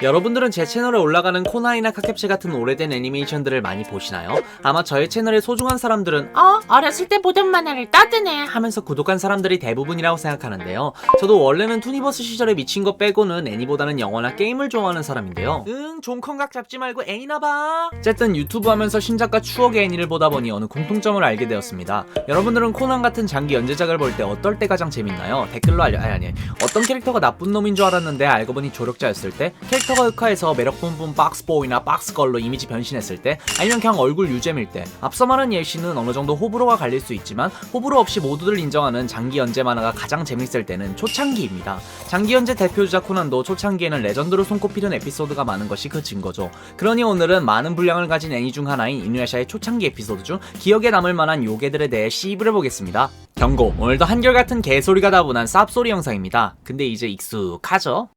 여러분들은 제 채널에 올라가는 코나이나 카캡체 같은 오래된 애니메이션들을 많이 보시나요? 아마 저의 채널에 소중한 사람들은 어렸을 때 보던 만화를 떠드네 하면서 구독한 사람들이 대부분이라고 생각하는데요. 저도 원래는 투니버스 시절에 미친 거 빼고는 애니보다는 영화나 게임을 좋아하는 사람인데요. 종컨각 잡지 말고 애니나 봐. 어쨌든 유튜브 하면서 신작과 추억의 애니를 보다 보니 어느 공통점을 알게 되었습니다. 여러분들은 코난 같은 장기 연재작을 볼 때 어떨 때 가장 재밌나요? 댓글로 아니 어떤 캐릭터가 나쁜 놈인 줄 알았는데 알고 보니 조력자였을 때, 캐릭터가 흑화해서 매력 뿜뿜 박스보이나 박스걸로 이미지 변신했을 때, 아니면 그냥 얼굴 유잼일 때. 앞서 말한 예시는 어느 정도 호불호가 갈릴 수 있지만 호불호 없이 모두들 인정하는 장기 연재 만화가 가장 재밌을 때는 초창기입니다. 장기 연재 대표주자 코난도 초창기에는 레전드로 손꼽히는 에피소드가 많은 것이 그 증거죠. 그러니 오늘은 많은 분량을 가진 애니 중 하나인 이누야샤의 초창기 에피소드 중 기억에 남을 만한 요괴들에 대해 시입을 해보겠습니다. 경고, 오늘도 한결같은 개소리가 다분한 쌉소리 영상입니다. 근데 이제 익숙하죠?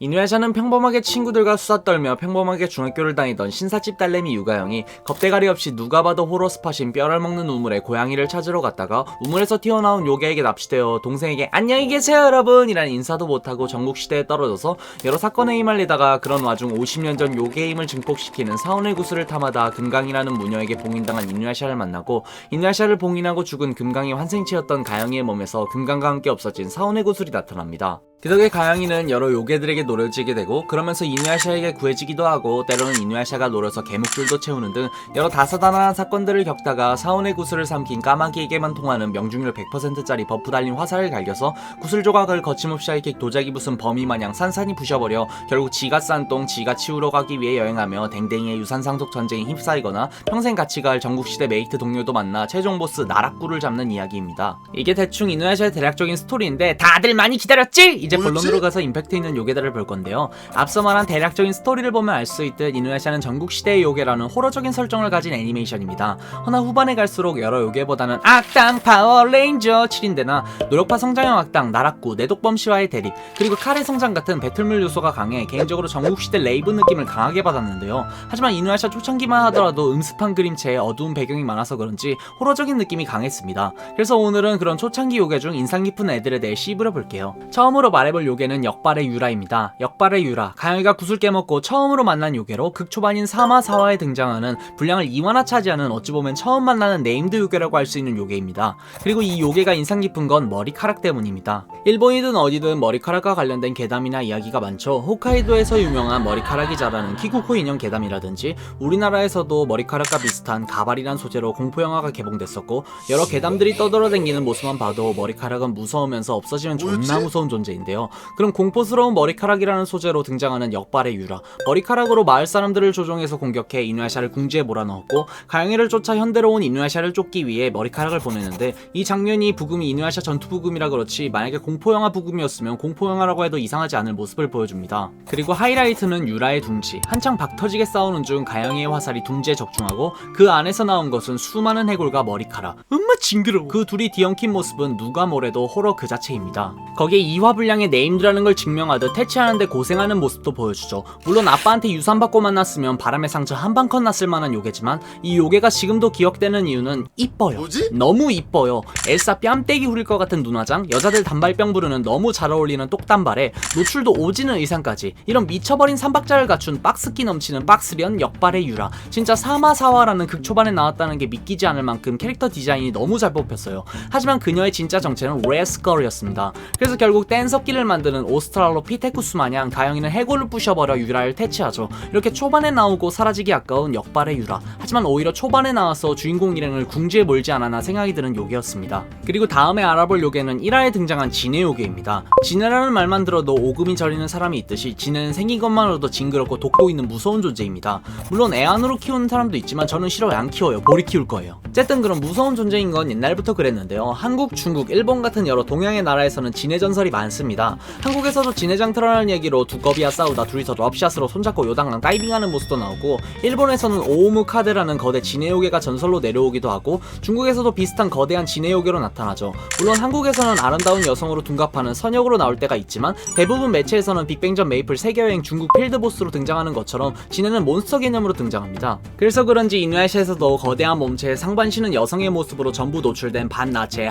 이누야샤는 평범하게 친구들과 수다 떨며 평범하게 중학교를 다니던 신사집 딸내미 유가영이 겁대가리 없이 누가 봐도 호러 스팟인 뼈를 먹는 우물에 고양이를 찾으러 갔다가 우물에서 튀어나온 요괴에게 납치되어 동생에게 안녕히 계세요 여러분 이란 인사도 못하고 전국시대에 떨어져서 여러 사건에 휘말리다가 그런 와중 50년 전 요괴의 힘을 증폭시키는 사원의 구슬을 탐하다 금강이라는 무녀에게 봉인당한 이누야샤를 만나고, 이누야샤를 봉인하고 죽은 금강이 환생체였던 가영이의 몸에서 금강과 함께 없어진 사원의 구슬이 나타납니다. 그 덕에 가영이는 여러 요괴들에게 노려지게 되고, 그러면서 이누야샤에게 구해지기도 하고 때로는 이누야샤가 노려서 개목줄도 채우는 등 여러 다사다난한 사건들을 겪다가 사원의 구슬을 삼킨 까마귀에게만 통하는 명중률 100%짜리 버프 달린 화살을 갈겨서 구슬 조각을 거침없이 하이킥 도자기 부순 범위 마냥 산산이 부셔버려 결국 지가 싼 똥 지가 치우러 가기 위해 여행하며 댕댕이의 유산 상속 전쟁에 휩싸이거나 평생 같이 갈 전국시대 메이트 동료도 만나 최종 보스 나락구를 잡는 이야기입니다. 이게 대충 이누야샤의 대략적인 스토리인데 다들 많이 기다렸지? 이제 본론으로 가서 임팩트 있는 요괴들을 볼 건데요. 앞서 말한 대략적인 스토리를 보면 알 수 있듯 이누야샤는 전국시대의 요괴라는 호러적인 설정을 가진 애니메이션입니다. 허나 후반에 갈수록 여러 요괴보다는 악당 파워레인저 7인데나 노력파 성장형 악당 나락구 내독범씨와의 대립, 그리고 칼의 성장 같은 배틀물 요소가 강해 개인적으로 전국시대 레이븐 느낌을 강하게 받았는데요. 하지만 이누야샤 초창기만 하더라도 음습한 그림체에 어두운 배경이 많아서 그런지 호러적인 느낌이 강했습니다. 그래서 오늘은 그런 초창기 요괴 중 인상 깊은 애들에 대해 씹으려 볼게요. 처음으로 말해볼 요괴는 역발의 유라입니다. 역발의 유라, 가영이가 구슬 깨먹고 처음으로 만난 요괴로 극초반인 3화 4화에 등장하는 분량을 2화나 차지하는 어찌 보면 처음 만나는 네임드 요괴라고 할 수 있는 요괴입니다. 그리고 이 요괴가 인상 깊은 건 머리카락 때문입니다. 일본이든 어디든 머리카락과 관련된 괴담이나 이야기가 많죠. 홋카이도에서 유명한 머리카락이 자라는 키쿠코 인형 괴담이라든지, 우리나라에서도 머리카락과 비슷한 가발이란 소재로 공포영화가 개봉됐었고, 여러 괴담들이 떠돌아다니는 모습만 봐도 머리카락은 무서우면서 없어지면 존나 무서운 존재인데요. 그럼 공포스러운 머리카락이라는 소재로 등장하는 역발의 유라, 머리카락으로 마을 사람들을 조종해서 공격해 이누야샤를 궁지에 몰아넣었고, 가영이를 쫓아 현대로 온 이누야샤를 쫓기 위해 머리카락을 보내는데, 이 장면이 부금이 이누야샤 전투 부금이라 그렇지 만약에 공포영화 부금이었으면 공포영화라고 해도 이상하지 않을 모습을 보여줍니다. 그리고 하이라이트는 유라의 둥지, 한창 박터지게 싸우는 중 가영이의 화살이 둥지에 적중하고 그 안에서 나온 것은 수많은 해골과 머리카락, 징그러워. 그 둘이 뒤엉킨 모습은 누가 뭐래도 호러 그 자체입니다. 거기에 2화 분량의 네임드라는 걸 증명하듯 퇴치하는데 고생하는 모습도 보여주죠. 물론 아빠한테 유산받고 만났으면 바람의 상처 한방컷 났을 만한 요괴지만 이 요괴가 지금도 기억되는 이유는 이뻐요. 뭐지? 너무 이뻐요. 엘사 뺨때기 후릴 것 같은 눈화장, 여자들 단발병 부르는 너무 잘 어울리는 똑단발에 노출도 오지는 의상까지, 이런 미쳐버린 삼박자를 갖춘 박스기 넘치는 박스련 역발의 유라. 진짜 3화 4화라는 극초반에 나왔다는 게 믿기지 않을 만큼 캐릭터 디자인이 너무 잘 뽑혔어요. 하지만 그녀의 진짜 정체는 레스컬이었습니다. 그래서 결국 댄서끼를 만드는 오스트랄로 피테쿠스 마냥 가영이는 해골을 부셔버려 유라를 퇴치하죠. 이렇게 초반에 나오고 사라지기 아까운 역발의 유라. 하지만 오히려 초반에 나와서 주인공 일행을 궁지에 몰지 않았나 생각이 드는 요괴였습니다. 그리고 다음에 알아볼 요괴는 1화에 등장한 지네 요괴입니다. 지네라는 말만 들어도 오금이 저리는 사람이 있듯이 지네는 생긴 것만으로도 징그럽고 독도 있는 무서운 존재입니다. 물론 애완으로 키우는 사람도 있지만 저는 싫어요. 안 키워요. 보리 키울 거예요. 어쨌든 그런 무서운 존재인 건 옛날부터 그랬는데요. 한국, 중국, 일본 같은 여러 동양의 나라에서는 지네 전설이 많습니다. 한국에서도 지네장 틀어라는 얘기로 두꺼비와 싸우다 둘이서 럽샷으로 손잡고 요당랑 다이빙하는 모습도 나오고, 일본에서는 오오무 카데라는 거대 지네 요괴가 전설로 내려오기도 하고, 중국에서도 비슷한 거대한 지네 요괴로 나타나죠. 물론 한국에서는 아름다운 여성으로 둔갑하는 선역으로 나올 때가 있지만 대부분 매체에서는 빅뱅전 메이플 세계여행 중국 필드보스로 등장하는 것처럼 지네는 몬스터 개념으로 등장합니다. 그래서 그런지 이누야샤에서도 거대한 몸체에 상반신은 여성의 모습으로 전부 노출된 반나체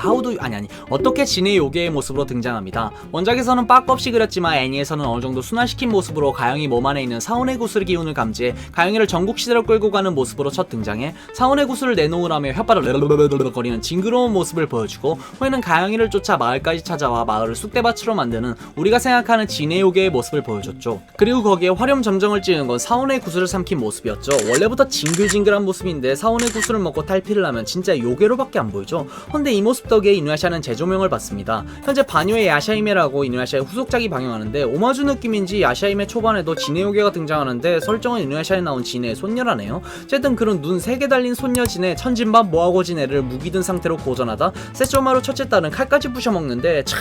어떻게 지네 요괴의 모습으로 등장합니다. 원작 원작에서는 빠꾸 없이 그렸지만 애니에서는 어느정도 순화시킨 모습으로 가영이 몸 안에 있는 사원의 구슬 기운을 감지해 가영이를 전국시대로 끌고 가는 모습으로 첫 등장해 사원의 구슬을 내놓으라며 혓바닥을 거리는 징그러운 모습을 보여주고 후에는 가영이를 쫓아 마을까지 찾아와 마을을 쑥대밭으로 만드는 우리가 생각하는 진해 요괴의 모습을 보여줬죠. 그리고 거기에 화렴 점정을 찍은 건 사원의 구슬을 삼킨 모습이었죠. 원래부터 징글징글한 모습인데 사원의 구슬을 먹고 탈피를 하면 진짜 요괴로밖에 안 보이죠. 근데 이 모습 덕에 이누야샤는 재조명을 받습니다. 현재 반요의 야샤이메라고 이누야샤의 후속작이 방영하는데 오마주 느낌인지 야샤이메 초반에도 진해 요괴가 등장하는데 설정은 이누야샤에 나온 진해의 손녀라네요. 어쨌든 그런 눈 3개 달린 손녀 진해 천진밥 뭐하고 진해를 무기 든 상태로 고전하다 세조마루 첫째 딸은 칼까지 부셔먹는데 참...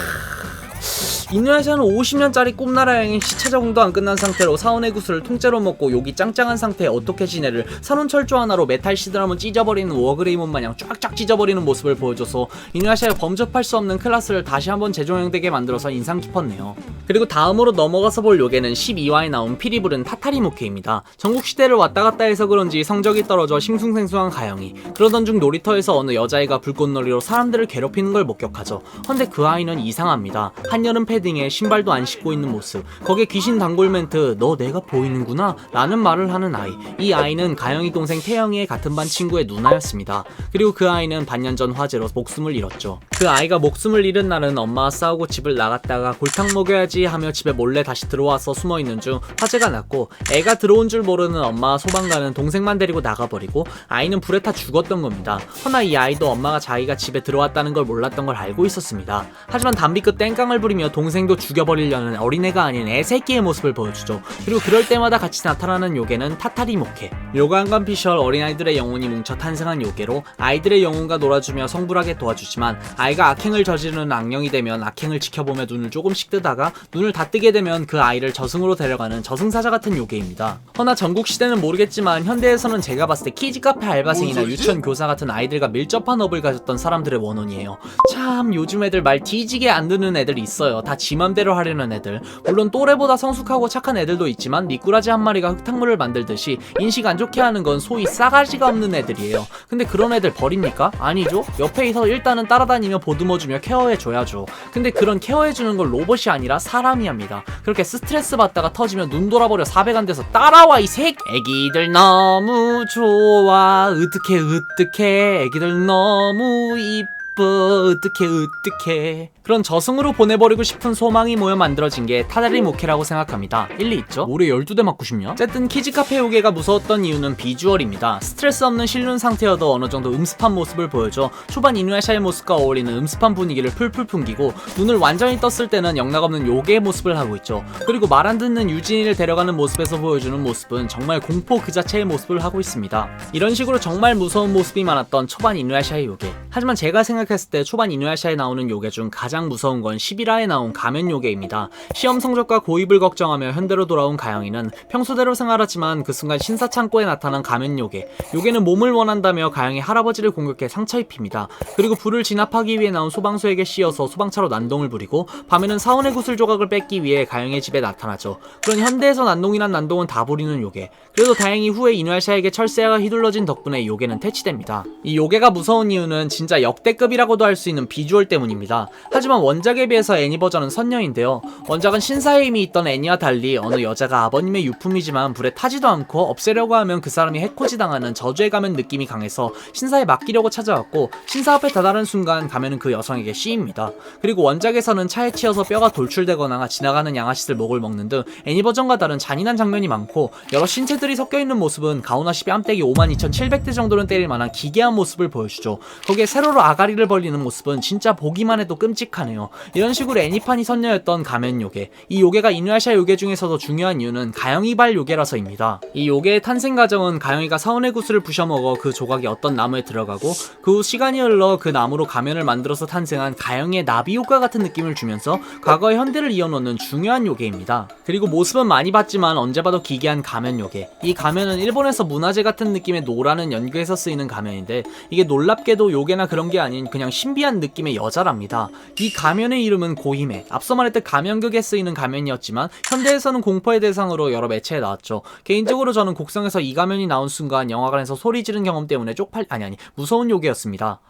이누야샤는 50년짜리 꿈나라 여행이 시차 적응도 안 끝난 상태로 사원의 구슬을 통째로 먹고 욕이 짱짱한 상태에 어떻게 지내를 산혼철조 하나로 메탈 시들 한번 찢어버리는 워그레이몬 마냥 쫙쫙 찢어버리는 모습을 보여줘서 이누야샤의 범접할 수 없는 클라스를 다시 한번 재조명되게 만들어서 인상 깊었네요. 그리고 다음으로 넘어가서 볼 요괴는 12화에 나온 피리 부른 타타리모케입니다. 전국시대를 왔다갔다 해서 그런지 성적이 떨어져 싱숭생숭한 가영이 그러던 중 놀이터에서 어느 여자아이가 불꽃놀이로 사람들을 괴롭히는 걸 목격하죠. 근데 그 아이는 이상합니다. 한여름 패딩에 신발도 안 신고 있는 모습, 거기에 귀신 단골 멘트 너 내가 보이는구나 라는 말을 하는 아이. 이 아이는 가영이 동생 태영이의 같은 반 친구의 누나였습니다. 그리고 그 아이는 반년 전 화재로 목숨을 잃었죠. 그 아이가 목숨을 잃은 날은 엄마와 싸우고 집을 나갔다가 골탕 먹여야지 하며 집에 몰래 다시 들어와서 숨어있는 중 화재가 났고 애가 들어온 줄 모르는 엄마와 소방관은 동생만 데리고 나가버리고 아이는 불에 타 죽었던 겁니다. 허나 이 아이도 엄마가 자기가 집에 들어왔다는 걸 몰랐던 걸 알고 있었습니다. 하지만 담비급 땡깡을 부리며 동생도 죽여버리려는 어린애가 아닌 애새끼의 모습을 보여주죠. 그리고 그럴 때마다 같이 나타나는 요괴는 타타리모케. 요가한간 피셜 어린아이들의 영혼이 뭉쳐 탄생한 요괴로 아이들의 영혼과 놀아주며 성불하게 도와주지만 아이가 악행을 저지르는 악령이 되면 악행을 지켜보며 눈을 조금씩 뜨다가 눈을 다 뜨게 되면 그 아이를 저승으로 데려가는 저승사자 같은 요괴입니다. 허나 전국시대는 모르겠지만 현대에서는 제가 봤을 때 키즈카페 알바생이나 유치원 교사 같은 아이들과 밀접한 업을 가졌던 사람들의 원혼이에요. 참 요즘 애들 말 뒤지게 안 듣는 애들이 있어요. 다 지 맘대로 하려는 애들. 물론 또래보다 성숙하고 착한 애들도 있지만 미꾸라지 한 마리가 흙탕물을 만들듯이 인식 안 좋게 하는 건 소위 싸가지가 없는 애들이에요. 근데 그런 애들 버립니까? 아니죠. 옆에서 일단은 따라다니며 보듬어주며 케어해줘야죠. 근데 그런 케어해주는 건 로봇이 아니라 사람이 합니다. 그렇게 스트레스 받다가 터지면 눈 돌아버려 400안 돼서 따라와 이 새끼. 애기들 너무 좋아 으뜩해 애기들 너무 이뻐 으뜩해 그런 저승으로 보내버리고 싶은 소망이 모여 만들어진 게 타다리모케라고 생각합니다. 일리 있죠? 올해 12대 맞고 싶냐? 어쨌든 키즈카페 요괴가 무서웠던 이유는 비주얼입니다. 스트레스 없는 실눈 상태여도 어느정도 음습한 모습을 보여줘 초반 이누야샤의 모습과 어울리는 음습한 분위기를 풀풀 풍기고 눈을 완전히 떴을 때는 영락없는 요괴의 모습을 하고 있죠. 그리고 말 안 듣는 유진이를 데려가는 모습에서 보여주는 모습은 정말 공포 그 자체의 모습을 하고 있습니다. 이런 식으로 정말 무서운 모습이 많았던 초반 이누야샤의 요괴. 하지만 제가 생각했을 때 초반 이누야샤에 나오는 요괴 중 가장 무서운 건 11화에 나온 가면 요괴입니다. 시험 성적과 고입을 걱정하며 현대로 돌아온 가영이는 평소대로 생활하지만 그 순간 신사 창고에 나타난 가면 요괴. 요괴는 몸을 원한다며 가영이 할아버지를 공격해 상처 입힙니다. 그리고 불을 진압하기 위해 나온 소방수에게 씌어서 소방차로 난동을 부리고 밤에는 사원의 구슬 조각을 뺏기 위해 가영의 집에 나타나죠. 그런 현대에서 난동이란 난동은 다 부리는 요괴. 그래도 다행히 후에 이누야샤에게 철새가 휘둘러진 덕분에 요괴는 퇴치됩니다. 이 요괴가 무서운 이유는 진짜 역대급이라고도 할 수 있는 비주얼 때문입니다. 하지만 원작에 비해서 애니 버전은 선녀인데요. 원작은 신사의 힘이 있던 애니와 달리 어느 여자가 아버님의 유품이지만 불에 타지도 않고 없애려고 하면 그 사람이 해코지 당하는 저주에 가면 느낌이 강해서 신사에 맡기려고 찾아왔고 신사 앞에 다다른 순간 가면은 그 여성에게 씌입니다. 그리고 원작에서는 차에 치여서 뼈가 돌출되거나 지나가는 양아짓을 목을 먹는 등 애니 버전과 다른 잔인한 장면이 많고 여러 신체들이 섞여있는 모습은 가오나시 뺨때기 52,700대 정도는 때릴 만한 기괴한 모습을 보여주죠. 거기에 세로로 아가리를 벌리는 모습은 진짜 보기만 해도 끔찍하네요. 이런 식으로 애니판이 선녀였던 가면 요괴. 이 요괴가 이누야샤 요괴 중에서도 중요한 이유는 가영이발 요괴라서입니다. 이 요괴의 탄생 과정은 가영이가 사원의 구슬을 부셔먹어 그 조각이 어떤 나무에 들어가고 그 후 시간이 흘러 그 나무로 가면을 만들어서 탄생한 가영이의 나비 효과 같은 느낌을 주면서 과거의 현대를 이어놓는 중요한 요괴입니다. 그리고 모습은 많이 봤지만 언제 봐도 기괴한 가면 요괴. 이 가면은 일본에서 문화재 같은 느낌의 노라는 연극에서 쓰이는 가면인데 이게 놀랍게도 요괴나 그런 게 아닌 그냥 신비한 느낌의 여자랍니다. 이 가면의 이름은 고히메. 앞서 말했듯 가면극에 쓰이는 가면이었지만 현대에서는 공포의 대상으로 여러 매체에 나왔죠. 개인적으로 저는 곡성에서 이 가면이 나온 순간 영화관에서 소리 지른 경험 때문에 무서운 요괴였습니다.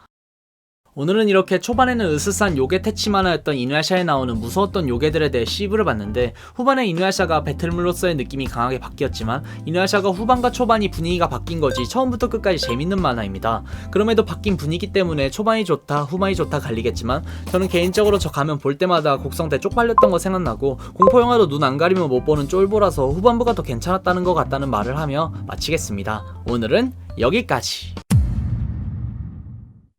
오늘은 이렇게 초반에는 으스스한 요괴 퇴치 만화였던 이누야샤에 나오는 무서웠던 요괴들에 대해 시브를 봤는데, 후반에 이누야샤가 배틀물로서의 느낌이 강하게 바뀌었지만 이누야샤가 후반과 초반이 분위기가 바뀐 거지 처음부터 끝까지 재밌는 만화입니다. 그럼에도 바뀐 분위기 때문에 초반이 좋다 후반이 좋다 갈리겠지만, 저는 개인적으로 저 가면 볼 때마다 곡성 때 쪽팔렸던 거 생각나고 공포영화도 눈 안 가리면 못 보는 쫄보라서 후반부가 더 괜찮았다는 것 같다는 말을 하며 마치겠습니다. 오늘은 여기까지.